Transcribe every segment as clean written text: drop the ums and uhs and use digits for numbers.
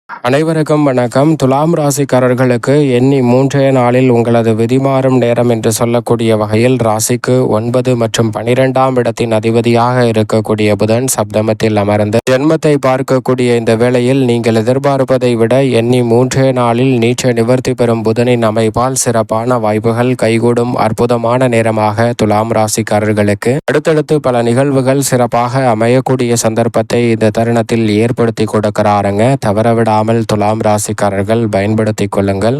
அனைவருக்கும் வணக்கம். துலாம் ராசிக்காரர்களுக்கு எண்ணி 3 நாளில் உங்களது விதிமாறும் நேரம் என்று சொல்லக்கூடிய வகையில் ராசிக்கு 9 மற்றும் 12ஆம் இடத்தின் அதிபதியாக இருக்கக்கூடிய புதன் சப்தமத்தில் அமர்ந்து ஜென்மத்தை பார்க்கக்கூடிய இந்த வேளையில் நீங்கள் எதிர்பார்ப்பதை விட எண்ணி 3 நாளில் நீச்ச நிவர்த்தி பெறும் புதனின் அமைப்பால் சிறப்பான வாய்ப்புகள் கைகூடும் அற்புதமான நேரமாக துலாம் ராசிக்காரர்களுக்கு அடுத்தடுத்து பல நிகழ்வுகள் சிறப்பாக அமையக்கூடிய சந்தர்ப்பத்தை இந்த தருணத்தில் ஏற்படுத்தி கொடுக்கிறாருங்க. தவறவிடாமல் துலாம் ராசிக்காரர்கள் பயன்படுத்திக் கொள்ளுங்கள்.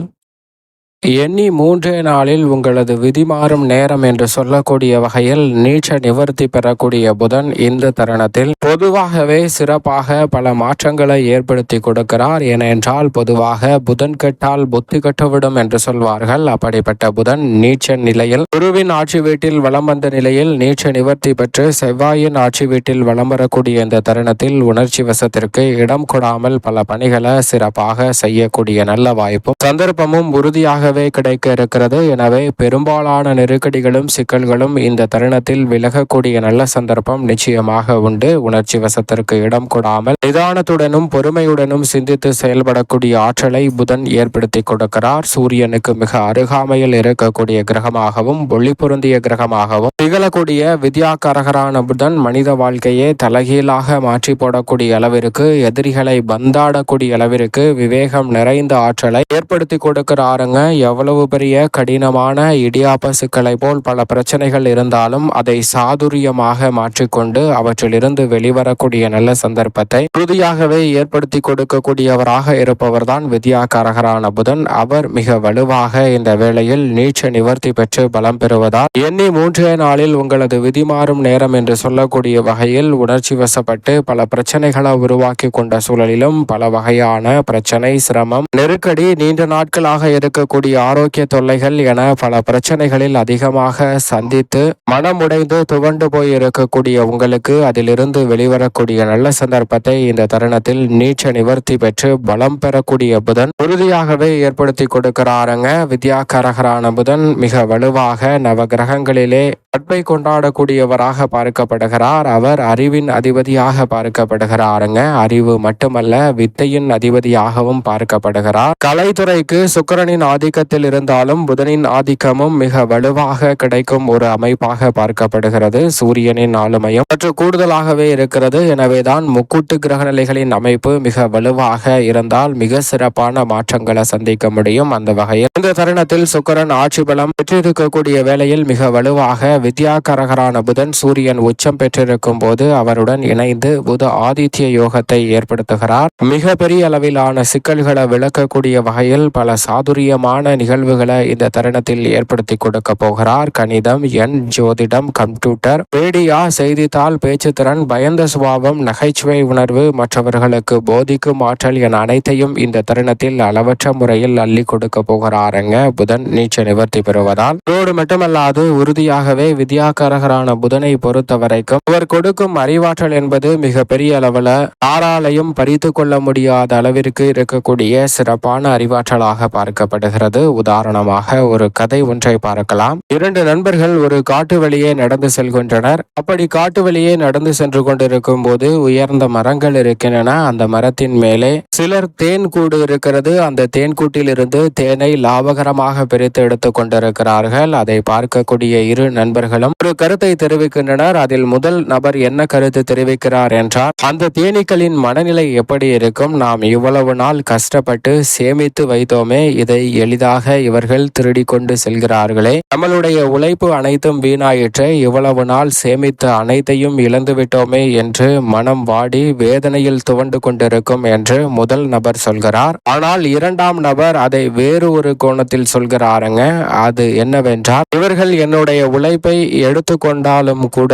எண்ணி 3 நாளில் உங்களது விதிமாறும் நேரம் என்று சொல்லக்கூடிய வகையில் நீச்ச நிவர்த்தி பெறக்கூடிய புதன் இந்த தருணத்தில் பொதுவாகவே சிறப்பாக பல மாற்றங்களை ஏற்படுத்தி கொடுக்கிறார். ஏனென்றால் பொதுவாக புதன் கெட்டால் புத்தி கட்டுவிடும் என்று சொல்வார்கள். அப்படிப்பட்ட புதன் நீச்ச நிலையில் குருவின் ஆட்சி வீட்டில் வலம் வந்த நிலையில் நீச்ச நிவர்த்தி பெற்று செவ்வாயின் ஆட்சி வீட்டில் வலம் வரக்கூடிய இந்த தருணத்தில் உணர்ச்சி வசத்திற்கு இடம் கொடாமல் பல பணிகளை சிறப்பாக செய்யக்கூடிய நல்ல வாய்ப்பும் சந்தர்ப்பமும் உறுதியாக கிடைக்க இருக்கிறது. எனவே பெரும்பாலான நெருக்கடிகளும் சிக்கல்களும் இந்த தருணத்தில் விலகக்கூடிய நல்ல சந்தர்ப்பம் நிச்சயமாக உண்டு. உணர்ச்சி வசத்திற்கு இடம் கொடாமல் நிதானத்துடனும் பொறுமையுடனும் சிந்தித்து செயல்படக்கூடிய ஆற்றலை புதன் ஏற்படுத்தி கொடுக்கிறார். சூரியனுக்கு மிக அருகாமையில் இருக்கக்கூடிய கிரகமாகவும் ஒளி பொருந்திய கிரகமாகவும் திகழக்கூடிய வித்யாகாரகரான புதன் மனித வாழ்க்கையே தலைகீழாக மாற்றி போடக்கூடிய அளவிற்கு எதிரிகளை பந்தாடக்கூடிய அளவிற்கு விவேகம் நிறைந்த ஆற்றலை ஏற்படுத்தி கொடுக்கிறாருங்க. எவ்வளவு பெரிய கடினமான இடியாப்ப சிக்கலை போல் பல பிரச்சனைகள் இருந்தாலும் அதை சாதுரியமாக மாற்றிக்கொண்டு அவற்றிலிருந்து வெளிவரக்கூடிய நல்ல சந்தர்ப்பத்தை உறுதியாகவே ஏற்படுத்தி கொடுக்கக்கூடியவராக இருப்பவர்தான் வித்யாகாரகரான புதன். அவர் மிக வலுவாக இந்த வேளையில் நீச்ச நிவர்த்தி பெற்று பலம் பெறுவதால் எண்ணி 3 நாளில் உங்களது விதிமாறும் நேரம் என்று சொல்லக்கூடிய வகையில் உணர்ச்சி வசப்பட்டு பல பிரச்சனைகளை உருவாக்கி கொண்ட சூழலிலும் பல வகையான பிரச்சனை, சிரமம், நெருக்கடி, நீண்ட நாட்களாக இருக்கக்கூடிய ஆரோக்கிய தொல்லைகள் என பல பிரச்சனைகளில் அதிகமாக சந்தித்து மனமுடைந்து துவண்டு போய் இருக்கக்கூடிய உங்களுக்கு அதிலிருந்து வெளிவரக்கூடிய நல்ல சந்தர்ப்பத்தை இந்த தருணத்தில் நீச்ச நிவர்த்தி பெற்று பலம் பெறக்கூடிய புதன் உறுதியாகவே ஏற்படுத்தி கொடுக்கிறாருங்க. வித்யாகாரகரான புதன் மிக வலுவாக நவ கிரகங்களிலே நட்பை கொண்டாடக்கூடியவராக பார்க்கப்படுகிறார். அவர் அறிவின் அதிபதியாக பார்க்கப்படுகிறாருங்க. அறிவு மட்டுமல்ல, வித்தையின் அதிபதியாகவும் பார்க்கப்படுகிறார். கலைத்துறைக்கு சுக்கிரனின் ஆதிக்கத்தில் இருந்தாலும் புதனின் ஆதிக்கமும் மிக வலுவாக கிடைக்கும் ஒரு அமைப்பாக பார்க்கப்படுகிறது. சூரியனின் ஆளுமையும் சற்று கூடுதலாகவே இருக்கிறது. எனவேதான் முக்கூட்டு கிரக நிலைகளின் அமைப்பு மிக வலுவாக இருந்தால் மிக சிறப்பான மாற்றங்களை சந்திக்க முடியும். அந்த வகையில் இந்த தருணத்தில் சுக்கிரன் ஆட்சி பலம் பெற்றிருக்கக்கூடிய வேளையில் மிக வலுவாக வித்யாகாரகரான புதன் சூரியன் உச்சம் பெற்றிருக்கும் போது அவருடன் இணைந்து புத ஆதித்ய யோகத்தை ஏற்படுத்துகிறார். மிக பெரிய அளவிலான சிக்கல்களை விளக்கக்கூடிய வகையில் பல சாதுரியமான நிகழ்வுகளை இந்த தருணத்தில் ஏற்படுத்தி கொடுக்க போகிறார். கணிதம், எண், ஜோதிடம், கம்ப்யூட்டர், மீடியா, செய்தித்தாள், பேச்சுத்திறன், பயந்த சுபாவம், நகைச்சுவை உணர்வு, மற்றவர்களுக்கு போதிக்கும் ஆற்றல் என அனைத்தையும் இந்த தருணத்தில் அளவற்ற முறையில் அள்ளி கொடுக்க போகிறாருங்க புதன் நீச்ச நிவர்த்தி பெறுவதால். இதோடு மட்டுமல்லாது உறுதியாகவே வித்யாகாரகரான புதனை பொறுத்த வரைக்கும் அவர் கொடுக்கும் அறிவாற்றல் என்பது மிக பெரிய அளவுல யாராலையும் பறித்து கொள்ள முடியாத அளவிற்கு இருக்கக்கூடிய சிறப்பான அறிவாற்றலாக பார்க்கப்படுகிறது. உதாரணமாக ஒரு கதை ஒன்றை பார்க்கலாம். 2 நண்பர்கள் ஒரு காட்டு வழியே நடந்து செல்கின்றனர். அப்படி காட்டு வழியே நடந்து சென்று கொண்டிருக்கும் போது உயர்ந்த மரங்கள் இருக்கின்றன. அந்த மரத்தின் மேலே சிலர் தேன் கூடு இருக்கிறது. அந்த தேன் கூட்டில் இருந்து தேனை லாபகரமாக பிரித்து எடுத்துக் கொண்டிருக்கிறார்கள். அதை பார்க்கக்கூடிய 2 நண்பர்களும் ஒரு கருத்தை தெரிவிக்கின்றனர். அதில் முதல் நபர் என்ன கருத்து தெரிவிக்கிறார் என்றால், அந்த தேனீக்களின் மனநிலை எப்படி இருக்கும்? நாம் இவ்வளவு நாள் கஷ்டப்பட்டு சேமித்து வைத்தோமே, இதை எளிதாக இவர்கள் திருடி கொண்டு செல்கிறார்களே, நம்மளுடைய உழைப்பு அனைத்தும் வீணாயிற்று, இவ்வளவு நாள் சேமித்த அனைத்தையும் இழந்து விட்டோமே என்று மனம் வாடி வேதனையில் துவண்டு கொண்டிருக்கும் என்று முதல் நபர் சொல்கிறார். ஆனால் 2ஆம் நபர் அதை வேறு ஒரு கோணத்தில் சொல்கிறாருங்க. அது என்னவென்றால், இவர்கள் என்னுடைய உழைப்பை எடுத்துக்கொண்டாலும் கூட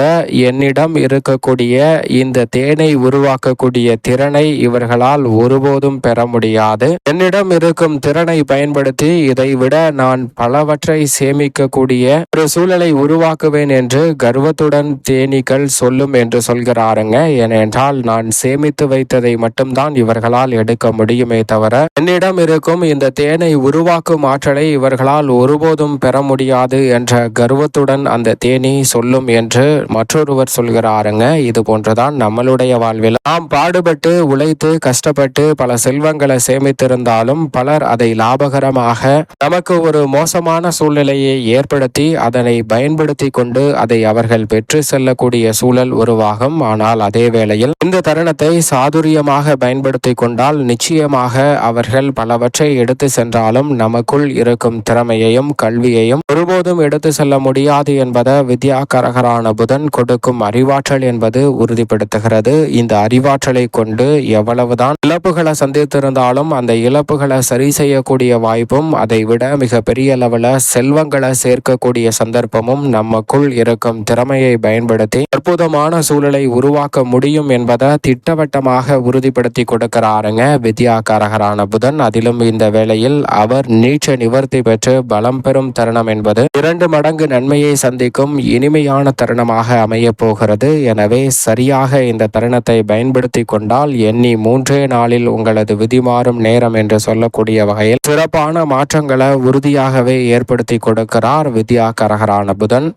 என்னிடம் இருக்கக்கூடிய இந்த தேனை உருவாக்கக்கூடிய திறனை இவர்களால் ஒருபோதும் பெற முடியாது. என்னிடம் இருக்கும் திறனை பயன்படுத்தி இதை விட நான் பலவற்றை சேமிக்கக்கூடிய ஒரு சூழலை உருவாக்குவேன் என்று கர்வத்துடன் தேனீக்கள் சொல்லும் என்று சொல்கிறாருங்க. ஏனென்றால் நான் சேமித்து வைத்ததை மட்டும்தான் இவர்களால் எடுக்க முடியுமே தவிர என்னிடம் இருக்கும் இந்த தேனை உருவாக்கும் ஆற்றலை இவர்களால் ஒருபோதும் பெற முடியாது என்ற கர்வத்துடன் அந்த தேனீ சொல்லும் என்று மற்றொருவர் சொல்கிறாருங்க. இது போன்றுதான் நம்மளுடைய வாழ்வில் நாம் பாடுபட்டு உழைத்து கஷ்டப்பட்டு பல செல்வங்களை சேமித்திருந்தாலும் பலர் அதை லாபகரமாக நமக்கு ஒரு மோசமான சூழ்நிலையை ஏற்படுத்தி அதனை பயன்படுத்தி கொண்டு அதை அவர்கள் பெற்று செல்லக்கூடிய சூழல் உருவாகும். ஆனால் அதே வேளையில் இந்த தருணத்தை சாதுரியமாக பயன்படுத்தி கொண்டால் நிச்சயமாக அவர்கள் பலவற்றை எடுத்து சென்றாலும் நமக்குள் இருக்கும் திறமையையும் கல்வியையும் ஒருபோதும் எடுத்து செல்ல முடியாது என்பதை வித்யாகாரகரான புதன் கொடுக்கும் அறிவாற்றல் என்பது உறுதிப்படுத்துகிறது. இந்த அறிவாற்றலை கொண்டு எவ்வளவுதான் இழப்புகளை சந்தித்திருந்தாலும் அந்த இழப்புகளை சரி செய்யக்கூடிய வாய்ப்பும் அதை விட மிக பெரிய அளவில் செல்வங்களை சேர்க்கக்கூடிய சந்தர்ப்பமும் நமக்குள் இருக்கும் திறமையை பயன்படுத்தி அற்புதமான சூழலை உருவாக்க முடியும் என்பதை திட்டவட்டமாக உறுதிப்படுத்தி கொடுக்கிறாருங்க வித்யாகாரகரான புதன். அதிலும் இந்த வேளையில் அவர் நீச்ச நிவர்த்தி பெற்று பலம் பெறும் தருணம் என்பது 2 மடங்கு நன்மையை சந்திக்கும் இனிமையான தருணமாக அமைய போகிறது. எனவே சரியாக இந்த தருணத்தை பயன்படுத்தி கொண்டால் எண்ணி 3 நாளில் உங்களது விதி மாறும் நேரம் என்று சொல்லக்கூடிய வகையில் சிறப்பான மாற்றங்களை உறுதியாகவே ஏற்படுத்தி கொடுக்கிறார் வித்யாகாரகரான புதன்.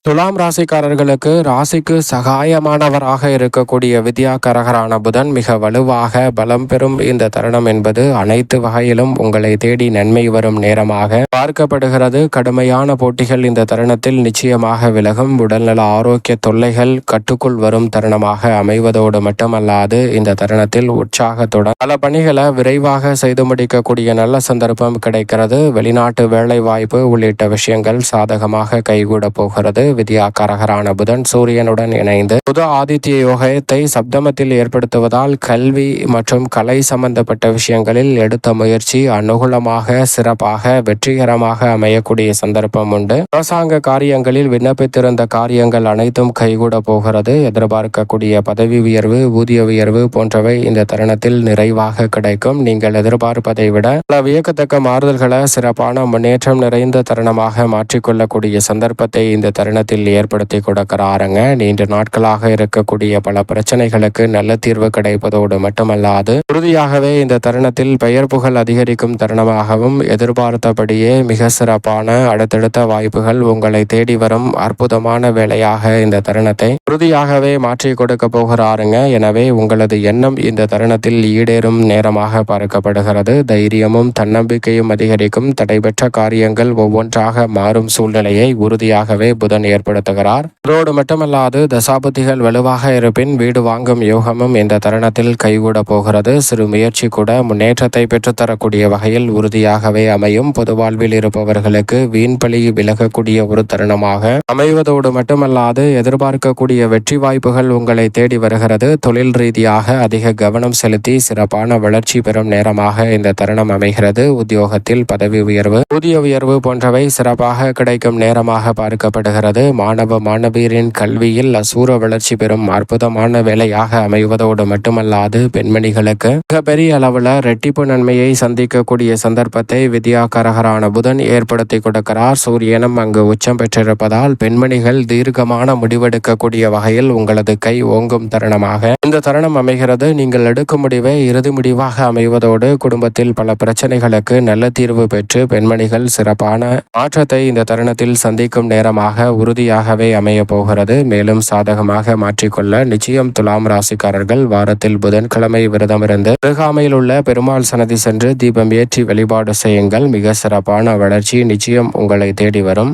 துலாம் ராசிக்காரர்களுக்கு ராசிக்கு சகாயமானவராக இருக்கக்கூடிய வித்யாகாரகரான புதன் மிக வலுவாக பலம் பெறும் இந்த தருணம் என்பது அனைத்து வகையிலும் உங்களை தேடி நன்மை வரும் நேரமாக பார்க்கப்படுகிறது. கடுமையான போட்டிகள் இந்த தருணத்தில் நிச்சயமாக விலகும். உடல்நல ஆரோக்கிய தொல்லைகள் கட்டுக்குள் வரும் தருணமாக அமைவதோடு மட்டுமல்லாது இந்த தருணத்தில் உற்சாகத்துடன் பல பணிகளை விரைவாக செய்து முடிக்கக்கூடிய நல்ல சந்தர்ப்பம் கிடைக்கிறது. வெளிநாட்டு வேலை வாய்ப்பு உள்ளிட்ட விஷயங்கள் சாதகமாக கைகூட போகிறது. வித்யாகாரகரான புதன் சூரியனுடன் இணைந்து புத ஆதித்ய யோகத்தை சப்தமத்தில் ஏற்படுத்துவதால் கல்வி மற்றும் கலை சம்பந்தப்பட்ட விஷயங்களில் எடுத்த முயற்சி அனுகூலமாக சிறப்பாக வெற்றிகரமாக அமையக்கூடிய சந்தர்ப்பம் உண்டு. அரசாங்க காரியங்களில் விண்ணப்பித்திருந்த காரியங்கள் அனைத்தும் கைகூட போகிறது. எதிர்பார்க்கக்கூடிய பதவி உயர்வு ஊதிய உயர்வு போன்றவை இந்த தருணத்தில் நிறைவாக கிடைக்கும். நீங்கள் எதிர்பார்ப்பதை விட பல வியக்கத்தக்க மாறுதல்களை சிறப்பான முன்னேற்றம் நிறைந்த தருணமாக மாற்றிக்கொள்ளக்கூடிய சந்தர்ப்பத்தை இந்த தருணத்தில் ஏற்படுத்தி கொடுக்கிறாருங்க. நீண்ட நாட்களாக இருக்கக்கூடிய பல பிரச்சனைகளுக்கு நல்ல தீர்வு கிடைப்பதோடு மட்டுமல்லாது உறுதியாகவே இந்த தருணத்தில் பெயர் புகழ் அதிகரிக்கும் தருணமாகவும் எதிர்பார்த்தபடியே மிக சிறப்பான அடுத்தடுத்த வாய்ப்புகள் உங்களை தேடி வரும் அற்புதமான வேலையாக இந்த தருணத்தை உறுதியாகவே மாற்றி கொடுக்க போகிறாருங்க. எனவே உங்களது எண்ணம் இந்த தருணத்தில் ஈடேறும் நேரமாக பார்க்கப்படுகிறது. தைரியமும் தன்னம்பிக்கையும் அதிகரிக்கும். தடைபெற்ற காரியங்கள் ஒவ்வொன்றாக மாறும் சூழ்நிலையை உறுதியாகவே புதன் ஏற்படுத்துகிறார். அதோடு மட்டுமல்லாது தசாபதிகள் வலுவாக இருப்பின் வீடு வாங்கும் யோகமும் இந்த தருணத்தில் கைகூட போகிறது. சிறு முயற்சி கூட முன்னேற்றத்தை பெற்றுத்தரக்கூடிய வகையில் உறுதியாகவே அமையும். பொது வாழ்வில் இருப்பவர்களுக்கு வீண்பலி விலகக்கூடிய ஒரு தருணமாக அமைவதோடு மட்டுமல்லாது எதிர்பார்க்கக்கூடிய வெற்றி வாய்ப்புகள் உங்களை தேடி வருகிறது. தொழில் ரீதியாக அதிக கவனம் செலுத்தி சிறப்பான வளர்ச்சி பெறும் நேரமாக இந்த தருணம் அமைகிறது. உத்தியோகத்தில் பதவி உயர்வு ஊதிய உயர்வு போன்றவை சிறப்பாக கிடைக்கும் நேரமாக பார்க்கப்படுகிறது. மாணவ மாணவியரின் கல்வியில் அசூர வளர்ச்சி பெறும் அற்புதமான வேலையாக அமைவதோடு மட்டுமல்லாது பெண்மணிகளுக்கு மிகப்பெரிய அளவில் இரட்டிப்பு நன்மையை சந்திக்கக்கூடிய சந்தர்ப்பத்தை வித்யாகாரகரான புதன் ஏற்படுத்தி கொடுக்கிறார். சூரியனும் அங்கு உச்சம் பெற்றிருப்பதால் பெண்மணிகள் தீர்க்கமான முடிவெடுக்கக்கூடிய வகையில் உங்களது கை ஓங்கும் தருணமாக இந்த தருணம் அமைகிறது. நீங்கள் எடுக்கும் முடிவை இறுதி முடிவாக அமைவதோடு குடும்பத்தில் பல பிரச்சனைகளுக்கு நல்ல தீர்வு பெற்று பெண்மணிகள் சிறப்பான மாற்றத்தை இந்த தருணத்தில் சந்திக்கும் நேரமாக உறுதியாகவே அமைய போகிறது. மேலும் சாதகமாக மாற்றிக்கொள்ள நிச்சயம் துலாம் ராசிக்காரர்கள் வாரத்தில் புதன்கிழமை விரதமிருந்து அருகாமையில் உள்ள பெருமாள் சன்னதி சென்று தீபம் ஏற்றி வழிபாடு செய்யுங்கள். மிக சிறப்பான வளர்ச்சி நிச்சயம் உங்களை தேடி வரும்.